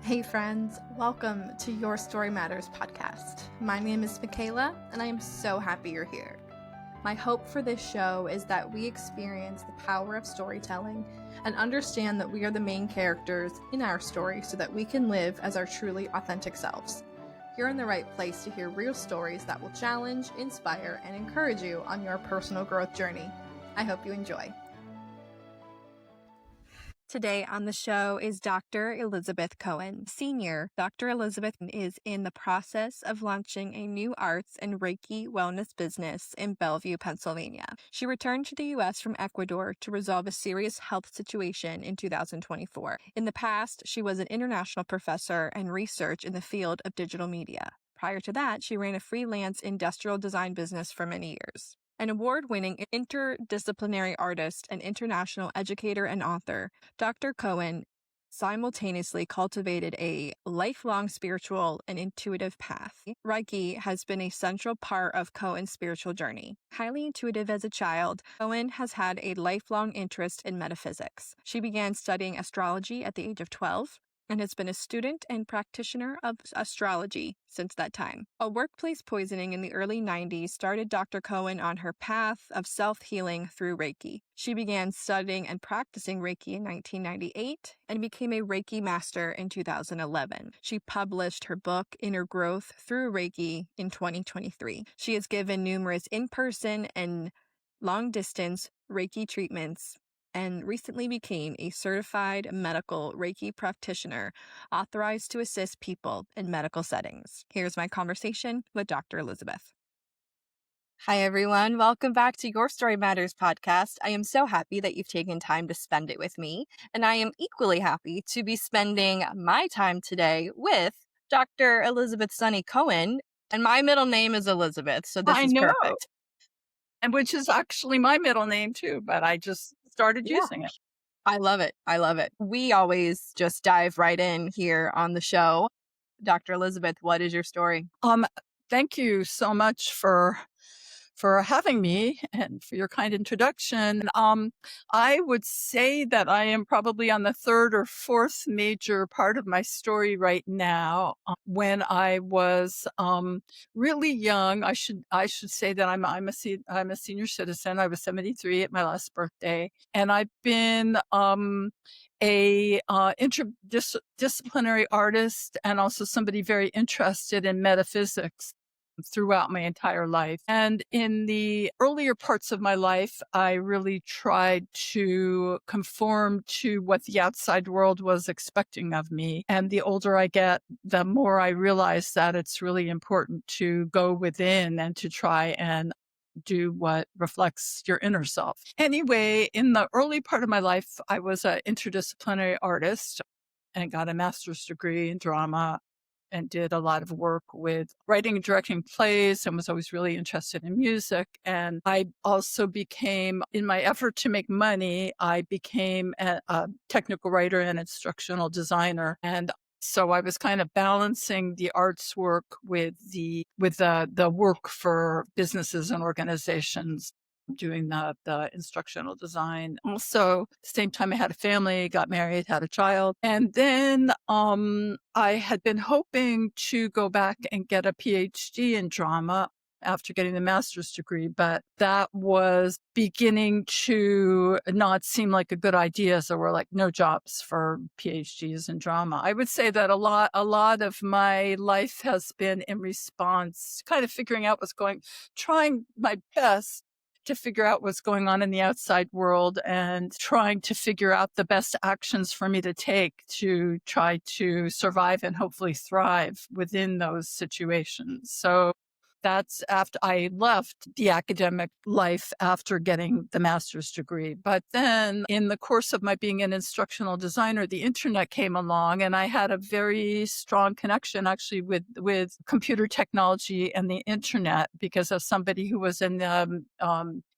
Hey friends, welcome to Your Story Matters podcast. My name is Michaela, and I am so happy you're here. My hope for this show is that we experience the power of storytelling and understand that we are the main characters in our story so that we can live as our truly authentic selves. You're in the right place to hear real stories that will challenge, inspire, and encourage you on your personal growth journey. I hope you enjoy. Today on the show is Dr. Elizabeth Cohen, Senior. Dr. Elizabeth is in the process of launching a new arts and Reiki wellness business in Bellevue, Pennsylvania. She returned to the U.S. from Ecuador to resolve a serious health situation in 2024. In the past, she was an international professor and research in the field of digital media. Prior to that, she ran a freelance industrial design business for many years. An award-winning interdisciplinary artist and international educator and author, Dr. Cohen simultaneously cultivated a lifelong spiritual and intuitive path. Reiki has been a central part of Cohen's spiritual journey. Highly intuitive as a child, Cohen has had a lifelong interest in metaphysics. She began studying astrology at the age of 12, and has been a student and practitioner of astrology since that time. A workplace poisoning in the early 90s started Dr. Cohen on her path of self-healing through Reiki. She began studying and practicing Reiki in 1998 and became a Reiki master in 2011. She published her book, Inner Growth Through Reiki, in 2023. She has given numerous in-person and long-distance Reiki treatments and recently became a certified medical Reiki practitioner authorized to assist people in medical settings. Here's my conversation with Dr. Elizabeth. Hi, everyone. Welcome back to Your Story Matters podcast. I am so happy that you've taken time to spend it with me, and I am equally happy to be spending my time today with Dr. Elizabeth Sunny Cohen, and my middle name is Elizabeth, so this is perfect. And which is actually my middle name too, but I just started using it. I love it. I love it. We always just dive right in here on the show. Dr. Elizabeth, what is your story? Thank you so much for having me and for your kind introduction. I would say that I am probably on the third or fourth major part of my story right now. When I was really young, I should say that I'm a senior citizen. I was 73 at my last birthday, and I've been a interdisciplinary artist and also somebody very interested in metaphysics throughout my entire life. And in the earlier parts of my life, I really tried to conform to what the outside world was expecting of me. And the older I get, the more I realize that it's really important to go within and to try and do what reflects your inner self. Anyway, in the early part of my life, I was an interdisciplinary artist and got a master's degree in drama and did a lot of work with writing and directing plays and was always really interested in music. And I also became, in my effort to make money, I became a technical writer and instructional designer. And so I was kind of balancing the arts work with the work for businesses and organizations, doing the instructional design. Also, at the same time, I had a family, got married, had a child. And then I had been hoping to go back and get a PhD in drama after getting the master's degree, but that was beginning to not seem like a good idea. So we're like, no jobs for PhDs in drama. I would say that a lot of my life has been in response, kind of trying my best to figure out what's going on in the outside world and trying to figure out the best actions for me to take to try to survive and hopefully thrive within those situations. So that's after I left the academic life after getting the master's degree. But then in the course of my being an instructional designer, the internet came along and I had a very strong connection actually with computer technology and the internet because of somebody who was in the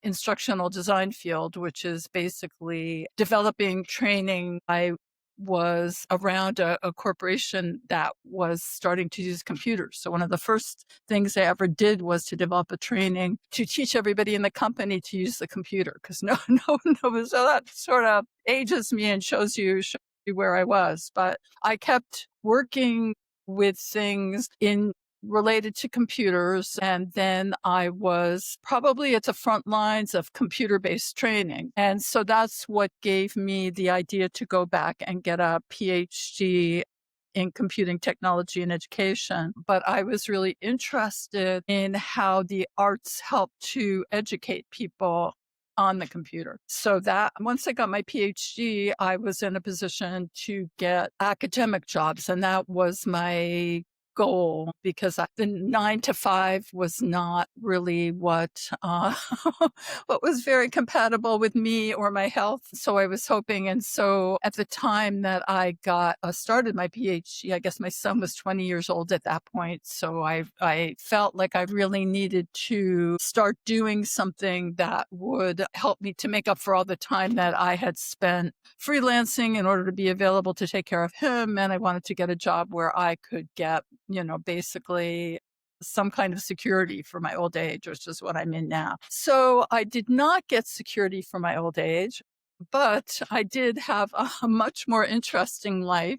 instructional design field, which is basically developing training. I was around a corporation that was starting to use computers. So one of the first things I ever did was to develop a training to teach everybody in the company to use the computer because no one knows. So that sort of ages me and shows you where I was, but I kept working with things in related to computers. And then I was probably at the front lines of computer-based training. And so that's what gave me the idea to go back and get a PhD in computing technology and education. But I was really interested in how the arts help to educate people on the computer. So that once I got my PhD, I was in a position to get academic jobs. And that was my goal, because the 9 to 5 was not really what what was very compatible with me or my health. So I was hoping, and so at the time that I got started my PhD, I guess my son was 20 years old at that point. So I felt like I really needed to start doing something that would help me to make up for all the time that I had spent freelancing in order to be available to take care of him. And I wanted to get a job where I could get, basically some kind of security for my old age, which is what I'm in now. So I did not get security for my old age, but I did have a much more interesting life.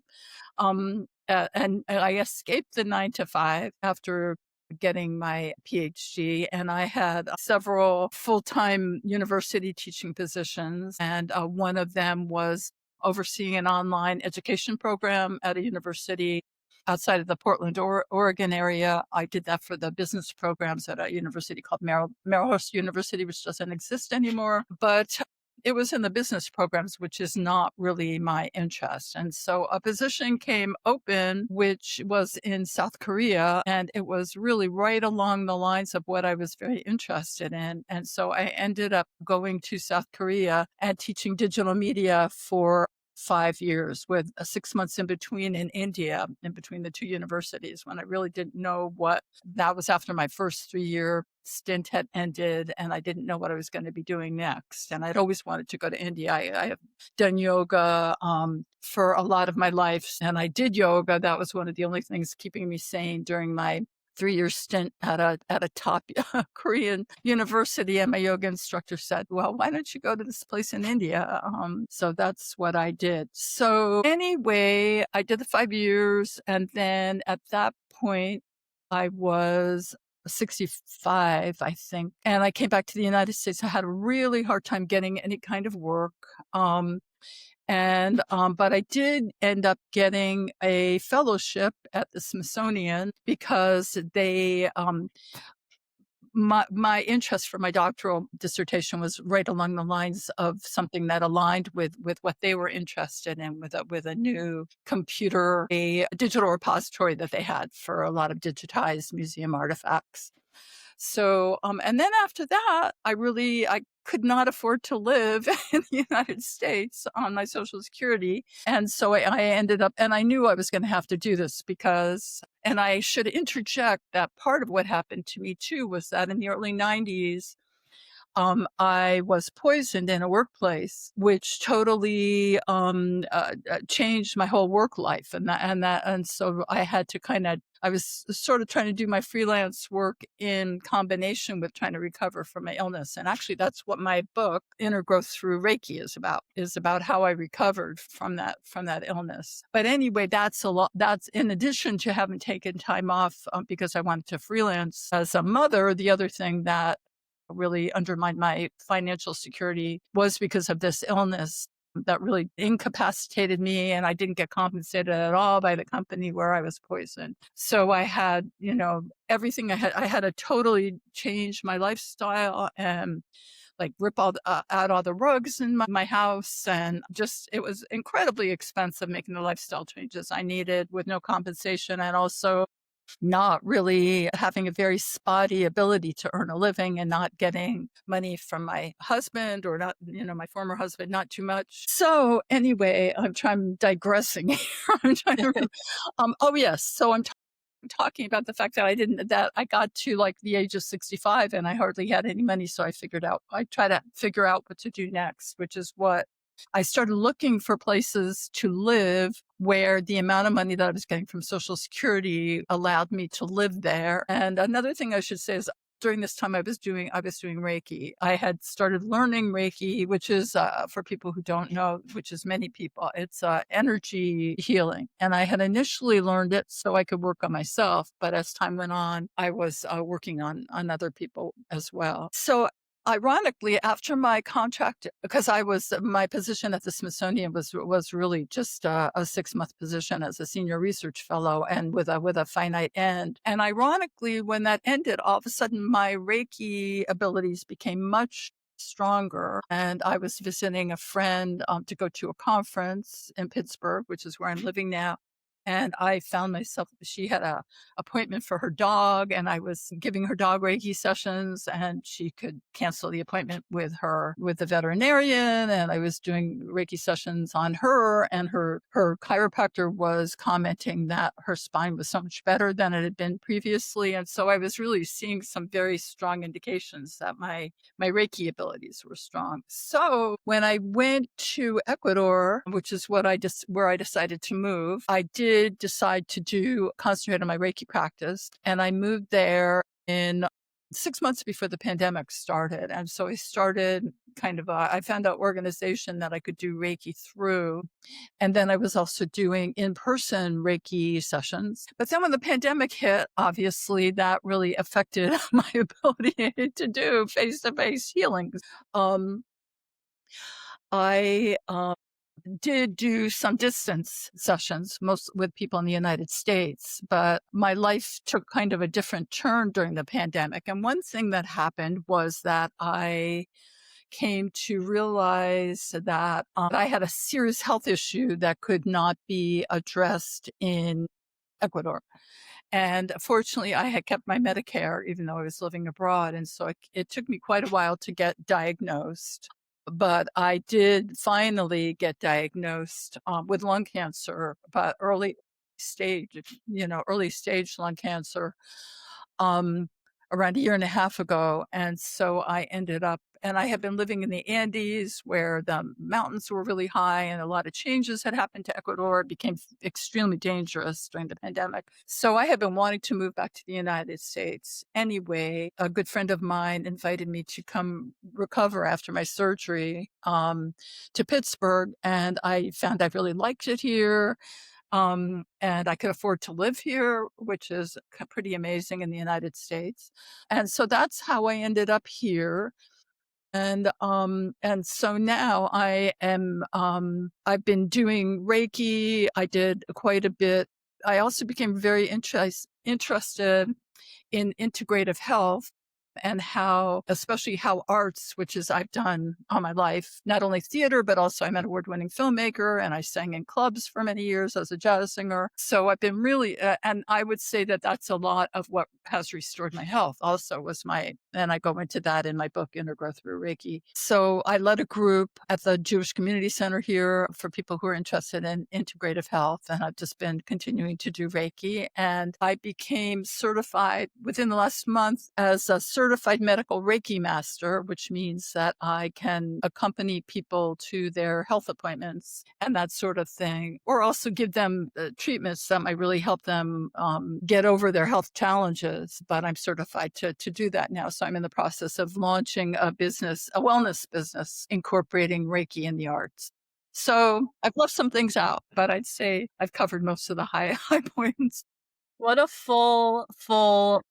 And I escaped the 9 to 5 after getting my PhD, and I had several full-time university teaching positions. And one of them was overseeing an online education program at a university outside of the Portland, Oregon area. I did that for the business programs at a university called Marylhurst University, which doesn't exist anymore. But it was in the business programs, which is not really my interest. And so a position came open, which was in South Korea, and it was really right along the lines of what I was very interested in. And so I ended up going to South Korea and teaching digital media for 5 years, with 6 months in between in India, in between the two universities, when I really didn't know what that was. After my first 3-year stint had ended, and I didn't know what I was going to be doing next. And I'd always wanted to go to India. I have done yoga for a lot of my life, and I did yoga. That was one of the only things keeping me sane during my 3-year stint at a top Korean university. And my yoga instructor said, well, why don't you go to this place in India? So that's what I did. So anyway, I did the 5 years. And then at that point, I was 65, I think. And I came back to the United States. I had a really hard time getting any kind of work. But I did end up getting a fellowship at the Smithsonian, because my interest for my doctoral dissertation was right along the lines of something that aligned with what they were interested in, with a new computer, a digital repository that they had for a lot of digitized museum artifacts. So, and then after that, I could not afford to live in the United States on my Social Security. And so I ended up, and I knew I was going to have to do this and I should interject that part of what happened to me too was that in the early 90s, I was poisoned in a workplace, which totally changed my whole work life, and so I had to I was sort of trying to do my freelance work in combination with trying to recover from my illness. And actually, that's what my book, Inner Growth Through Reiki, is about how I recovered from that illness. But anyway, that's a lot. That's in addition to having taken time off because I wanted to freelance as a mother. The other thing that really undermined my financial security was because of this illness that really incapacitated me, and I didn't get compensated at all by the company where I was poisoned. So I had, everything I had to totally change my lifestyle and like rip out all the rugs in my house. And just, it was incredibly expensive making the lifestyle changes I needed with no compensation, and also not really having a very spotty ability to earn a living, and not getting money from my husband, or not, my former husband, not too much. So anyway, I'm digressing here. I'm trying to, oh yes. So I'm talking about the fact that I got to like the age of 65 and I hardly had any money. So I try to figure out what to do next, which is what I started looking for places to live where the amount of money that I was getting from Social Security allowed me to live there. And another thing I should say is during this time I was doing Reiki. I had started learning Reiki, which is, for people who don't know, which is many people, it's energy healing. And I had initially learned it so I could work on myself. But as time went on, I was working on other people as well. So ironically, after my contract, because my position at the Smithsonian was really just a 6-month position as a senior research fellow, and with a finite end. And ironically, when that ended, all of a sudden my Reiki abilities became much stronger. And I was visiting a friend to go to a conference in Pittsburgh, which is where I'm living now. And I found myself, she had a appointment for her dog, and I was giving her dog Reiki sessions, and she could cancel the appointment with the veterinarian. And I was doing Reiki sessions on her, and her chiropractor was commenting that her spine was so much better than it had been previously. And so I was really seeing some very strong indications that my Reiki abilities were strong. So when I went to Ecuador, which is where I decided to move, I did decide to concentrate on my Reiki practice. And I moved there in 6 months before the pandemic started. And so I started I found an organization that I could do Reiki through. And then I was also doing in-person Reiki sessions. But then when the pandemic hit, obviously that really affected my ability to do face-to-face healings. I did do some distance sessions, most with people in the United States, but my life took kind of a different turn during the pandemic. And one thing that happened was that I came to realize that I had a serious health issue that could not be addressed in Ecuador. And fortunately, I had kept my Medicare, even though I was living abroad. And so it took me quite a while to get diagnosed. But I did finally get diagnosed with lung cancer, but early stage lung cancer, around a year and a half ago. And so I ended up, and I had been living in the Andes where the mountains were really high and a lot of changes had happened to Ecuador. It became extremely dangerous during the pandemic. So I had been wanting to move back to the United States. Anyway, a good friend of mine invited me to come recover after my surgery to Pittsburgh. And I found I really liked it here. And I could afford to live here, which is pretty amazing in the United States. And so that's how I ended up here. And so now I've been doing Reiki. I did quite a bit. I also became very interested in integrative health and especially how arts, which is I've done all my life, not only theater, but also I'm an award-winning filmmaker, and I sang in clubs for many years as a jazz singer. So I've been really, and I would say that that's a lot of what has restored my health also and I go into that in my book, Inner Growth Through Reiki. So I led a group at the Jewish Community Center here for people who are interested in integrative health. And I've just been continuing to do Reiki. And I became certified within the last month as a certified medical Reiki master, which means that I can accompany people to their health appointments and that sort of thing, or also give them treatments that might really help them get over their health challenges. But I'm certified to do that now. So I'm in the process of launching a wellness business, incorporating Reiki in the arts. So I've left some things out, but I'd say I've covered most of the high points. What a full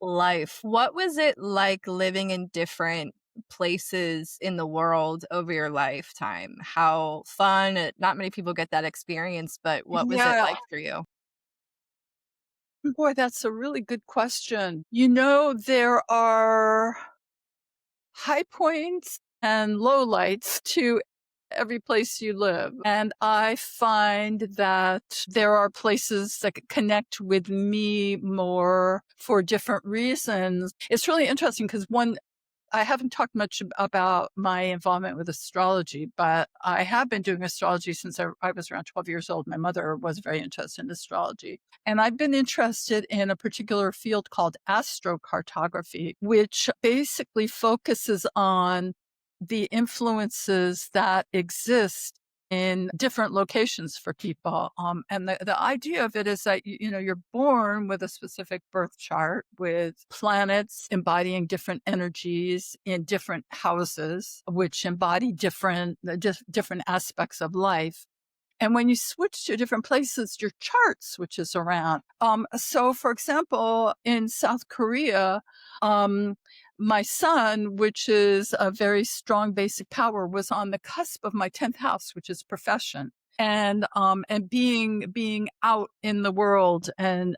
life. What was it like living in different places in the world over your lifetime? How fun? Not many people get that experience, but what was it Yeah. like for you? Boy, that's a really good question. There are high points and low lights to every place you live. And I find that there are places that connect with me more for different reasons. It's really interesting because I haven't talked much about my involvement with astrology, but I have been doing astrology since I was around 12 years old. My mother was very interested in astrology. And I've been interested in a particular field called astrocartography, which basically focuses on the influences that exist in different locations for people. And the idea of it is that, you're born with a specific birth chart with planets embodying different energies in different houses, which embody different aspects of life. And when you switch to different places, your chart switches around. So, for example, in South Korea, um, my sun, which is a very strong basic power, was on the cusp of my 10th house, which is profession. And being out in the world and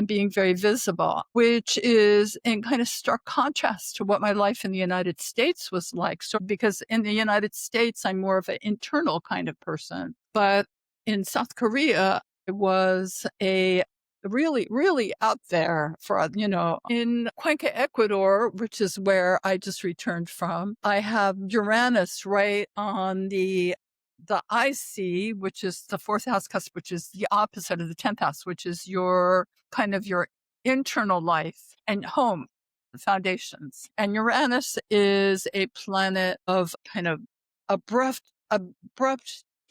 being very visible, which is in kind of stark contrast to what my life in the United States was like. So, because in the United States, I'm more of an internal kind of person, but in South Korea, it was a really, really out there in Cuenca, Ecuador, which is where I just returned from. I have Uranus right on the IC, which is the fourth house cusp, which is the opposite of the 10th house, which is your kind of your internal life and home foundations. And Uranus is a planet of kind of abrupt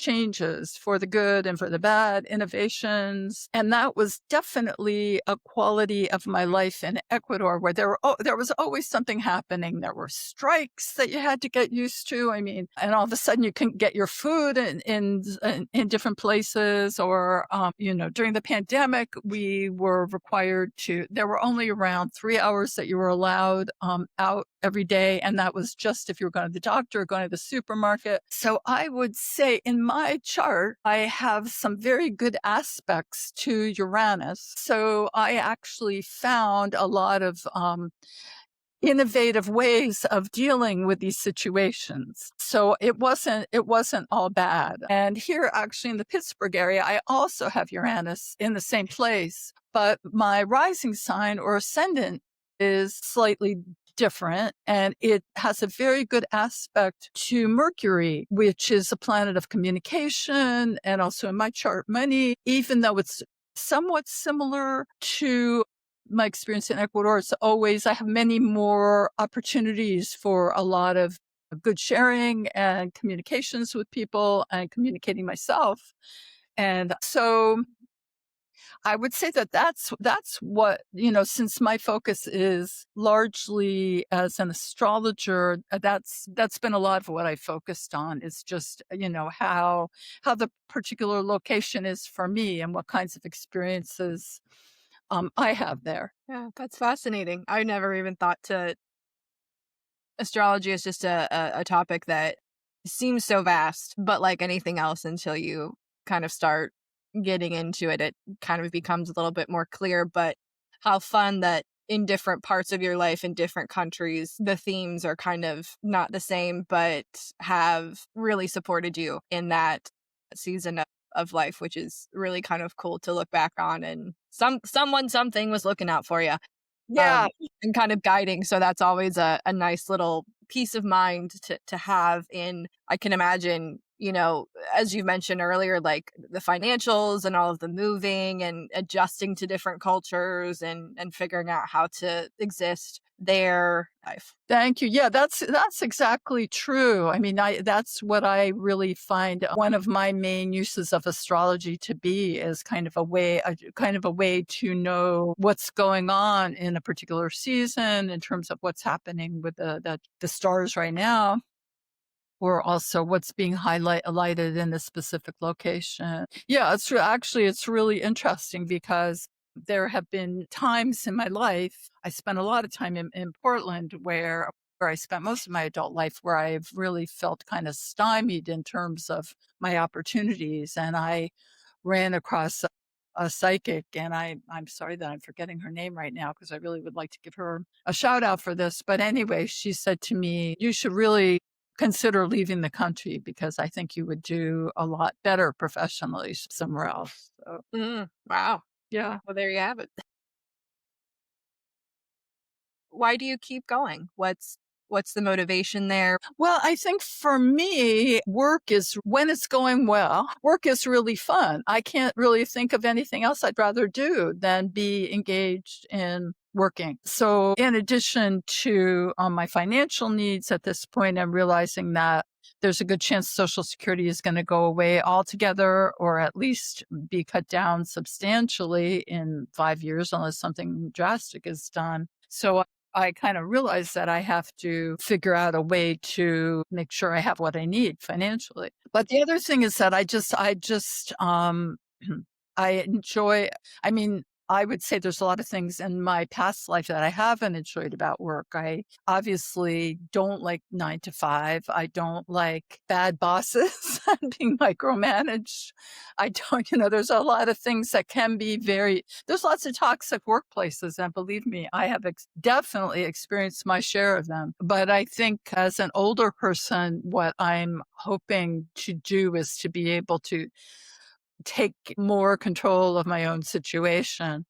changes for the good and for the bad, innovations. And that was definitely a quality of my life in Ecuador, where there was always something happening. There were strikes that you had to get used to. I mean, and all of a sudden you couldn't get your food in different places, or, during the pandemic, we were required there were only around 3 hours that you were allowed out every day. And that was just if you were going to the doctor or going to the supermarket. So I would say in my chart, I have some very good aspects to Uranus. So I actually found a lot of innovative ways of dealing with these situations. So it wasn't all bad. And here actually in the Pittsburgh area, I also have Uranus in the same place, but my rising sign or ascendant is slightly different, and it has a very good aspect to Mercury, which is a planet of communication, and also in my chart money, even though it's somewhat similar to my experience in Ecuador. I have many more opportunities for a lot of good sharing and communications with people and communicating myself. And so I would say that that's what, since my focus is largely as an astrologer, that's been a lot of what I focused on, is just, how the particular location is for me and what kinds of experiences I have there. Yeah, that's fascinating. I never even thought to astrology is just a topic that seems so vast, but like anything else, until you kind of start getting into it, it kind of becomes a little bit more clear. But how fun that in different parts of your life, in different countries, the themes are kind of not the same, but have really supported you in that season of life, which is really kind of cool to look back on. And something was looking out for you, Yeah. and kind of guiding. So that's always a nice little peace of mind to have in, I can imagine, as you mentioned earlier, like the financials and all of the moving and adjusting to different cultures and figuring out how to exist there. Thank you. Yeah, that's exactly true. I mean, that's what I really find one of my main uses of astrology to be, is kind of a way to know what's going on in a particular season in terms of what's happening with the stars right now, or also what's being highlighted in a specific location. Yeah, it's really interesting, because there have been times in my life, I spent a lot of time in Portland, where I spent most of my adult life, where I've really felt kind of stymied in terms of my opportunities. And I ran across a psychic, and I'm sorry that I'm forgetting her name right now, because I really would like to give her a shout out for this. But anyway, she said to me, you should really consider leaving the country, because I think you would do a lot better professionally somewhere else. So, Wow. yeah. Well, there you have it. Why do you keep going? What's the motivation there? Well, I think for me, when it's going well, work is really fun. I can't really think of anything else I'd rather do than be engaged in working. So in addition to my financial needs at this point, I'm realizing that there's a good chance Social Security is going to go away altogether, or at least be cut down substantially in 5 years, unless something drastic is done. So I kind of realized that I have to figure out a way to make sure I have what I need financially. But the other thing is that I enjoy, I mean, I would say there's a lot of things in my past life that I haven't enjoyed about work. I obviously don't like 9 to 5. I don't like bad bosses and being micromanaged. I don't, there's a lot of things that can be there's lots of toxic workplaces. And believe me, I have definitely experienced my share of them. But I think as an older person, what I'm hoping to do is to be able to take more control of my own situation,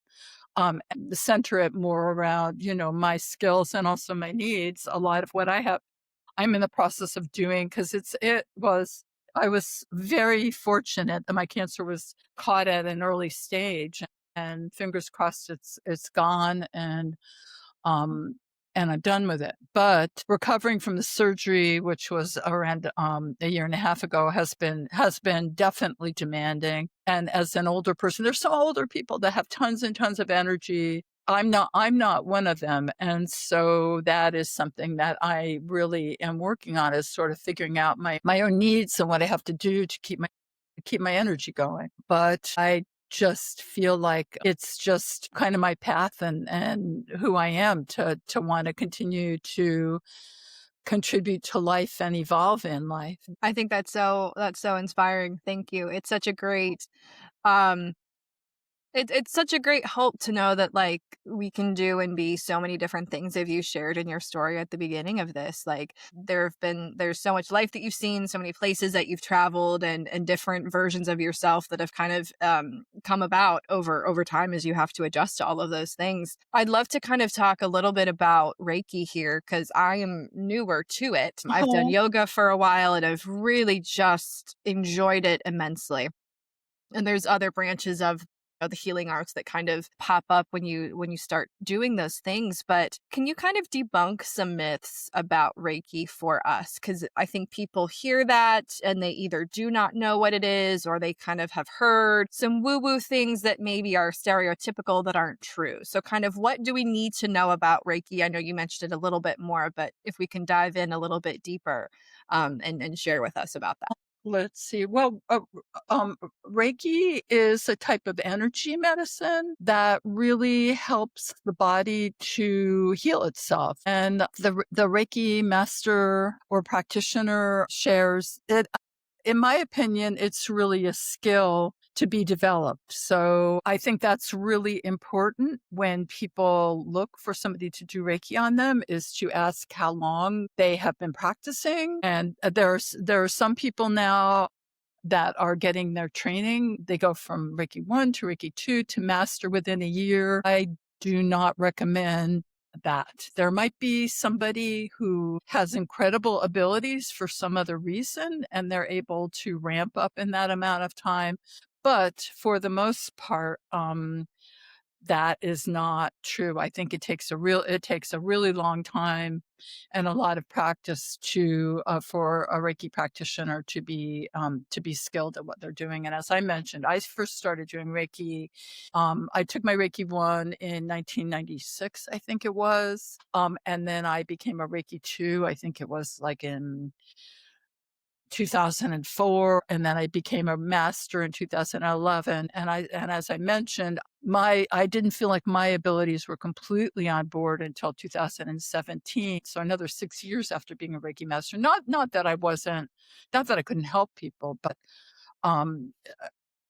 and center it more around, my skills and also my needs. A lot of what I'm in the process of doing, because I was very fortunate that my cancer was caught at an early stage, and fingers crossed it's gone, um, and I'm done with it. But recovering from the surgery, which was around a year and a half ago, has been definitely demanding. And as an older person, there's some older people that have tons and tons of energy. I'm not one of them. And so that is something that I really am working on, is sort of figuring out my own needs and what I have to do to keep my energy going. But I just feel like it's just kind of my path and who I am to want to continue to contribute to life and evolve in life. I think that's so inspiring. Thank you. It's such a great um it's such a great hope to know that, like, we can do and be so many different things as you shared in your story at the beginning of this. Like, there's so much life that you've seen, so many places that you've traveled, and different versions of yourself that have kind of come about over time as you have to adjust to all of those things. I'd love to kind of talk a little bit about Reiki here, because I am newer to it. I've done Oh, yoga for a while and I've really just enjoyed it immensely. And there's other branches of the healing arts that kind of pop up when you start doing those things. But can you kind of debunk some myths about Reiki for us? Because I think people hear that and they either do not know what it is, or they kind of have heard some woo-woo things that maybe are stereotypical that aren't true. So kind of, what do we need to know about Reiki? I know you mentioned it a little bit more, but if we can dive in a little bit deeper, and share with us about that. let's see. Well, Reiki is a type of energy medicine that really helps the body to heal itself. And the Reiki master or practitioner shares it. In my opinion, it's really a skill to be developed. So I think that's really important when people look for somebody to do Reiki on them, is to ask how long they have been practicing. And there are some people now that are getting their training. They go from Reiki 1 to Reiki 2 to master within a year. I do not recommend that. There might be somebody who has incredible abilities for some other reason, and they're able to ramp up in that amount of time. But for the most part, that is not true. I think it takes a really long time and a lot of practice for a Reiki practitioner to be skilled at what they're doing. And as I mentioned, I first started doing Reiki. I took my Reiki 1 in 1996, I think it was. And then I became a Reiki 2, I think it was like in 2004, and then I became a master in 2011. And as I mentioned, I didn't feel like my abilities were completely on board until 2017. So another 6 years after being a Reiki master. Not that not that I couldn't help people, but um,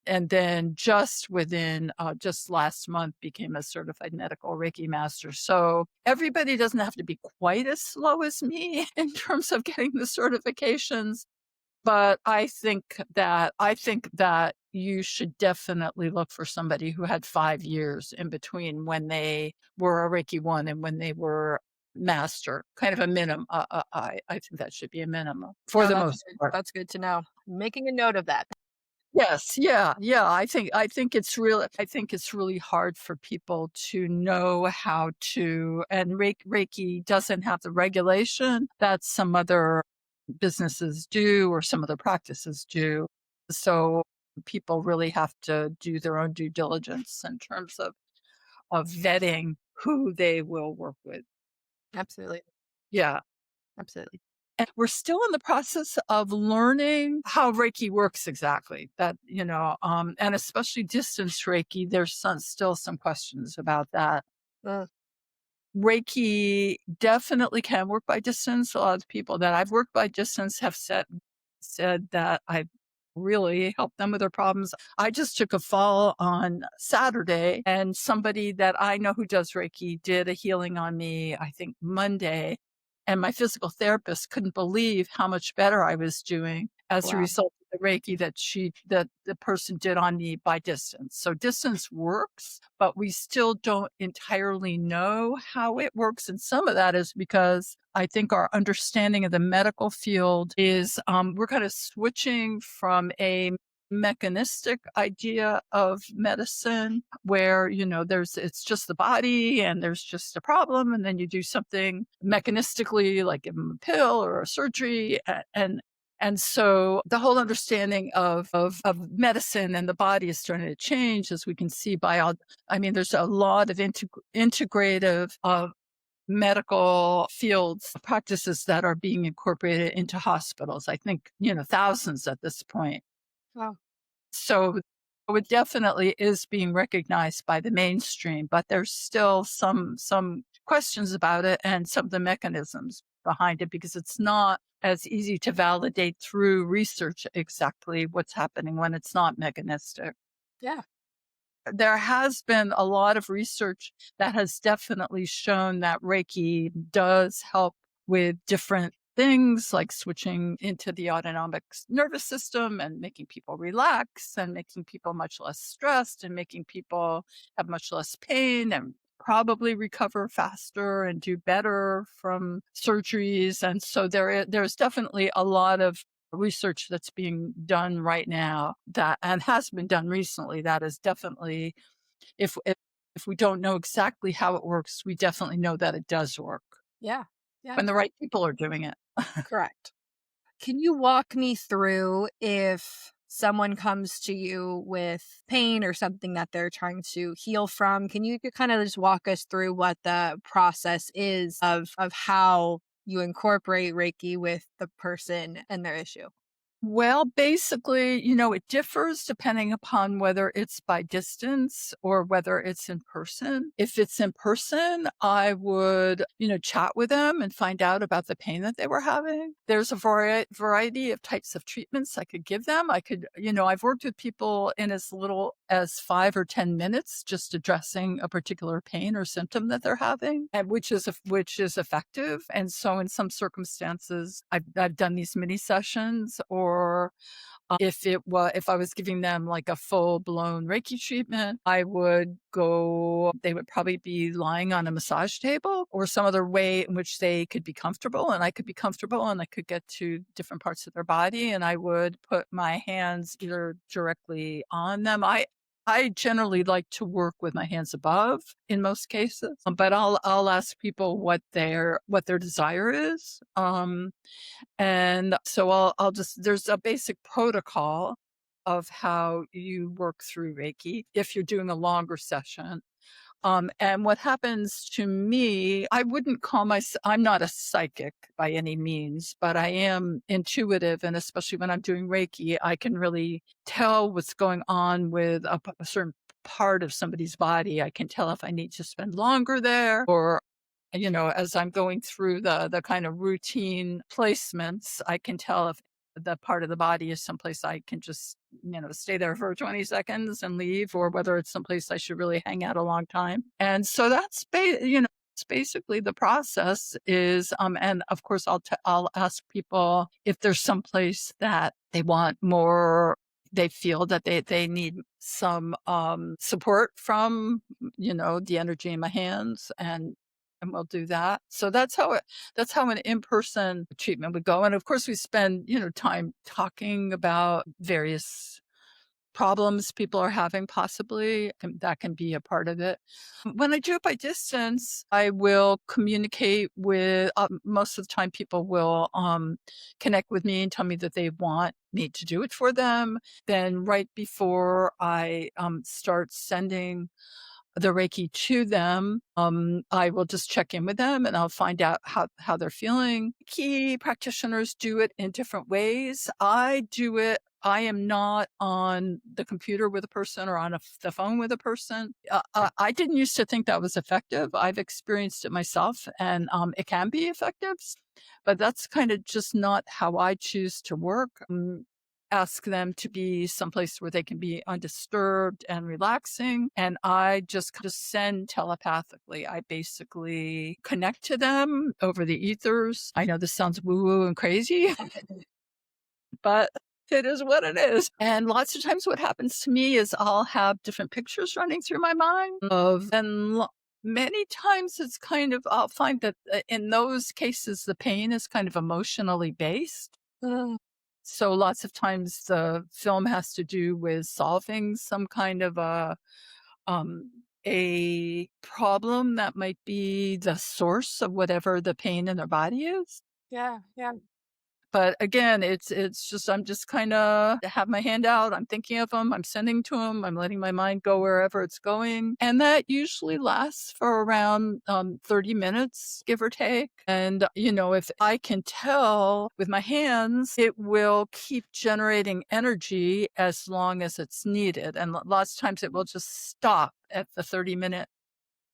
and then just last month became a certified medical Reiki master. So everybody doesn't have to be quite as slow as me in terms of getting the certifications. But I think that you should definitely look for somebody who had 5 years in between when they were a Reiki 1 and when they were master, kind of a minimum. I think that should be a minimum for Oh, the that's most good. part. That's good to know. Making a note of that. Yes, yeah. I think it's really hard for people to know how to, and Reiki doesn't have the regulation that some other businesses do or some other practices do. So people really have to do their own due diligence in terms of vetting who they will work with. Absolutely. Yeah. Absolutely. And we're still in the process of learning how Reiki works exactly. That, and especially distance Reiki, there's still some questions about that. Uh, Reiki definitely can work by distance. A lot of people that I've worked by distance have said that I've really helped them with their problems. I just took a fall on Saturday, and somebody that I know who does Reiki did a healing on me, I think Monday. And my physical therapist couldn't believe how much better I was doing as a wow. result of the Reiki that the person did on me by distance. So distance works, but we still don't entirely know how it works. And some of that is because I think our understanding of the medical field is we're kind of switching from a mechanistic idea of medicine where it's just the body and there's just a problem, and then you do something mechanistically like give them a pill or a surgery, and so the whole understanding of medicine and the body is starting to change, as we can see by all. I mean, there's a lot of integrative medical fields practices that are being incorporated into hospitals. I think thousands at this point. Wow. So it definitely is being recognized by the mainstream, but there's still some questions about it and some of the mechanisms behind it, because it's not as easy to validate through research exactly what's happening when it's not mechanistic. Yeah. There has been a lot of research that has definitely shown that Reiki does help with different things like switching into the autonomic nervous system and making people relax and making people much less stressed and making people have much less pain and probably recover faster and do better from surgeries. And so there's definitely a lot of research that's being done right now that and has been done recently that is definitely, if we don't know exactly how it works, we definitely know that it does work Yeah. Yeah. when the right people are doing it. Correct. Can you walk me through if someone comes to you with pain or something that they're trying to heal from? Can you kind of just walk us through what the process is of how you incorporate Reiki with the person and their issue? Well, basically, it differs depending upon whether it's by distance or whether it's in person. If it's in person, I would, chat with them and find out about the pain that they were having. There's a variety of types of treatments I could give them. I've worked with people in as little as 5 or 10 minutes, just addressing a particular pain or symptom that they're having, and which is effective. And so in some circumstances, I've done these mini sessions, or if I was giving them like a full blown Reiki treatment, they would probably be lying on a massage table or some other way in which they could be comfortable, and I could be comfortable, and I could get to different parts of their body, and I would put my hands either directly on them. I generally like to work with my hands above in most cases, but I'll ask people what their desire is. And so I'll just, there's a basic protocol of how you work through Reiki if you're doing a longer session. And what happens to me, I wouldn't call I'm not a psychic by any means, but I am intuitive. And especially when I'm doing Reiki, I can really tell what's going on with a certain part of somebody's body. I can tell if I need to spend longer there, or as I'm going through the kind of routine placements, I can tell if the part of the body is someplace I can just, stay there for 20 seconds and leave, or whether it's someplace I should really hang out a long time. And so it's basically the process is, and of course I'll ask people if there's someplace that they want more, they feel that they need some support from, the energy in my hands, and we'll do that. So that's how an in-person treatment would go. And of course we spend, time talking about various problems people are having possibly, that can be a part of it. When I do it by distance, I will communicate with most of the time people will connect with me and tell me that they want me to do it for them. Then right before I start sending the Reiki to them, I will just check in with them and I'll find out how they're feeling. Key practitioners do it in different ways. I am not on the computer with a person or on the phone with a person. I didn't used to think that was effective. I've experienced it myself, and it can be effective, but that's kind of just not how I choose to work. Ask them to be someplace where they can be undisturbed and relaxing. And I just send telepathically. I basically connect to them over the ethers. I know this sounds woo woo and crazy, but it is what it is. And lots of times what happens to me is I'll have different pictures running through my mind many times it's kind of, I'll find that in those cases, the pain is kind of emotionally based. So lots of times the film has to do with solving some kind of a problem that might be the source of whatever the pain in their body is. Yeah, yeah. But again, it's just I'm just kinda have my hand out, I'm thinking of them, I'm sending to them, I'm letting my mind go wherever it's going, and that usually lasts for around, 30 minutes, give or take, and, if I can tell with my hands, it will keep generating energy as long as it's needed, and lots of times it will just stop at the 30-minute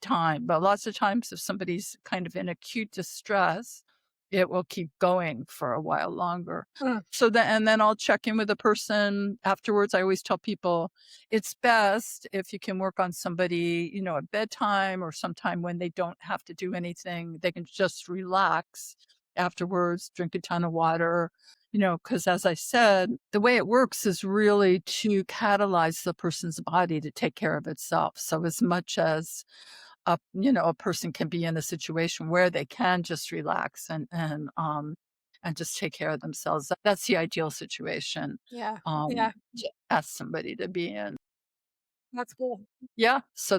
time. But lots of times, if somebody's kind of in acute distress, it will keep going for a while longer. And then I'll check in with the person afterwards. I always tell people it's best if you can work on somebody, at bedtime or sometime when they don't have to do anything. They can just relax afterwards, drink a ton of water, because as I said, the way it works is really to catalyze the person's body to take care of itself. So as much as a person can be in a situation where they can just relax and just take care of themselves. That's the ideal situation. Yeah. Um, Yeah. to ask somebody to be in. That's cool. Yeah. So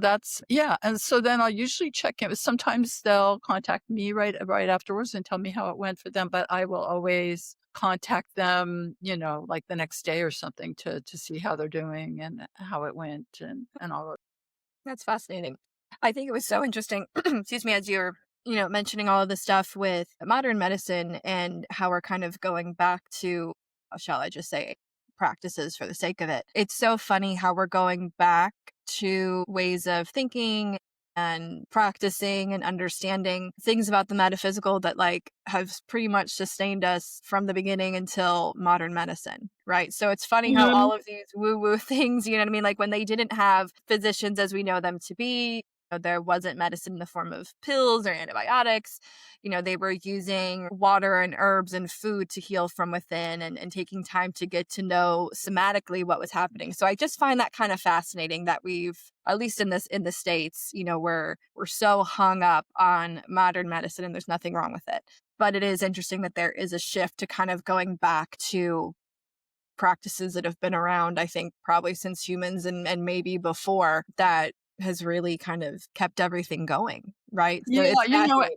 yeah. And so then I'll usually check in. Sometimes they'll contact me right afterwards and tell me how it went for them. But I will always contact them, like the next day or something to see how they're doing and how it went and all of. That's fascinating. I think it was so interesting, excuse me, as you're, mentioning all of the stuff with modern medicine and how we're kind of going back to, shall I just say, practices for the sake of it. It's so funny how we're going back to ways of thinking and practicing and understanding things about the metaphysical that have pretty much sustained us from the beginning until modern medicine, right? So it's funny how all of these woo woo things, you know what I mean? Like when they didn't have physicians as we know them to be, there wasn't medicine in the form of pills or antibiotics. They were using water and herbs and food to heal from within and taking time to get to know somatically what was happening. So I just find that kind of fascinating that we've, at least in the States, we're so hung up on modern medicine and there's nothing wrong with it. But it is interesting that there is a shift to kind of going back to practices that have been around, I think, probably since humans and maybe before, that has really kind of kept everything going, right? So Yeah, it's fascinating.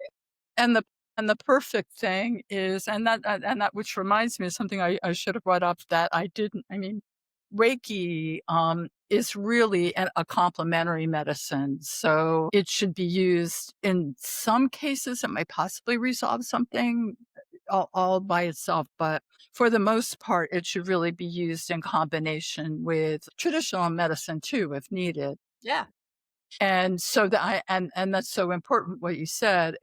and the perfect thing is, and that which reminds me of something I should have brought up that I didn't. I mean, Reiki is really a complementary medicine, so it should be used in some cases. It might possibly resolve something all by itself, but for the most part, it should really be used in combination with traditional medicine too, if needed. Yeah. And so that and that's so important what you said.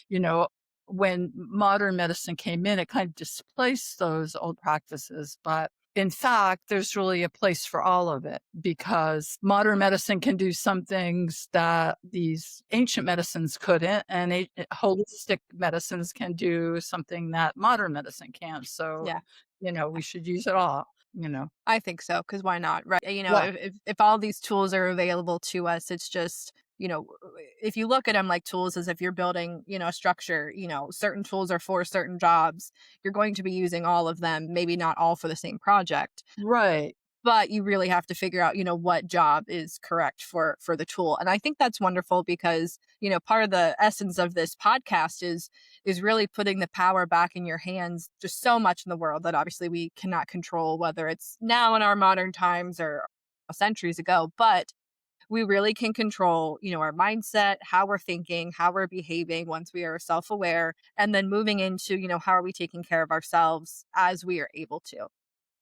You know, when modern medicine came in, it kind of displaced those old practices. But in fact, there's really a place for all of it because modern medicine can do some things that these ancient medicines couldn't, and holistic medicines can do something that modern medicine can't. So, Yeah. we should use it all, you know. I think so, because why not, right? Yeah. If all these tools are available to us, it's just, if you look at them like tools as if you're building, a structure, certain tools are for certain jobs. You're going to be using all of them, maybe not all for the same project. Right. but you really have to figure out, what job is correct for the tool. And I think that's wonderful because, part of the essence of this podcast is really putting the power back in your hands. Just so much in the world that obviously we cannot control, whether it's now in our modern times or centuries ago, but we really can control, our mindset, how we're thinking, how we're behaving once we are self-aware, and then moving into, how are we taking care of ourselves as we are able to.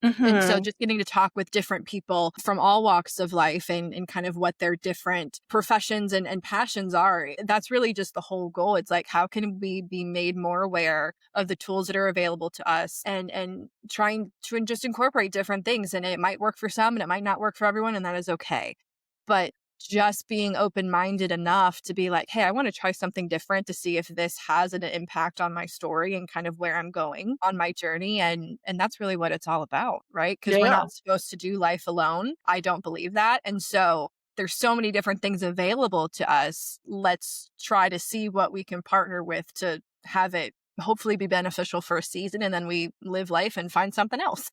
And so Mhm. just getting to talk with different people from all walks of life and kind of what their different professions and passions are, that's really just the whole goal. It's like, how can we be made more aware of the tools that are available to us and trying to just incorporate different things. And it might work for some and it might not work for everyone, and that is okay. But just being open-minded enough to be like, hey, I want to try something different to see if this has an impact on my story and kind of where I'm going on my journey. And that's really what it's all about, right? Because we're Yeah. not supposed to do life alone. I don't believe that. And so there's so many different things available to us. Let's try to see what we can partner with to have it hopefully be beneficial for a season, and then we live life and find something else.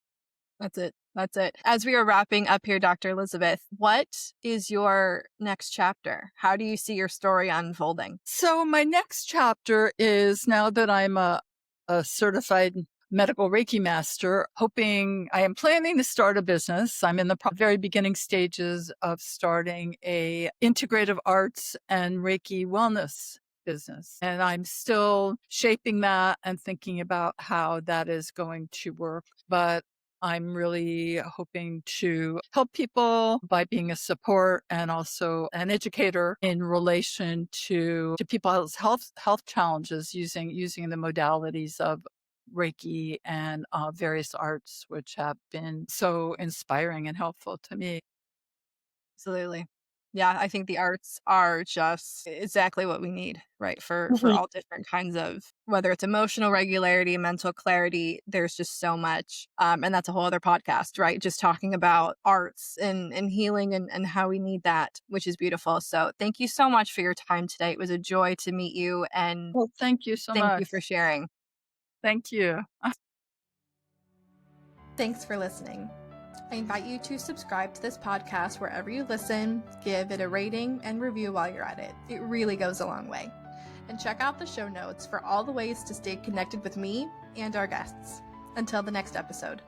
That's it. That's it. As we are wrapping up here, Dr. Elizabeth, what is your next chapter? How do you see your story unfolding? So my next chapter is, now that I'm a certified medical Reiki master, I am planning to start a business. I'm in the very beginning stages of starting a integrative arts and Reiki wellness business. And I'm still shaping that and thinking about how that is going to work. But I'm really hoping to help people by being a support and also an educator in relation to people's health challenges using the modalities of Reiki and various arts, which have been so inspiring and helpful to me. Absolutely. Yeah, I think the arts are just exactly what we need, right? For all different kinds of, whether it's emotional regularity, mental clarity, there's just so much. And that's a whole other podcast, right? Just talking about arts and healing and how we need that, which is beautiful. So thank you so much for your time today. It was a joy to meet you, and Well, thank you so thank much. you for sharing. Thank you. Thanks for listening. I invite you to subscribe to this podcast wherever you listen, give it a rating and review while you're at it. It really goes a long way. And check out the show notes for all the ways to stay connected with me and our guests. Until the next episode.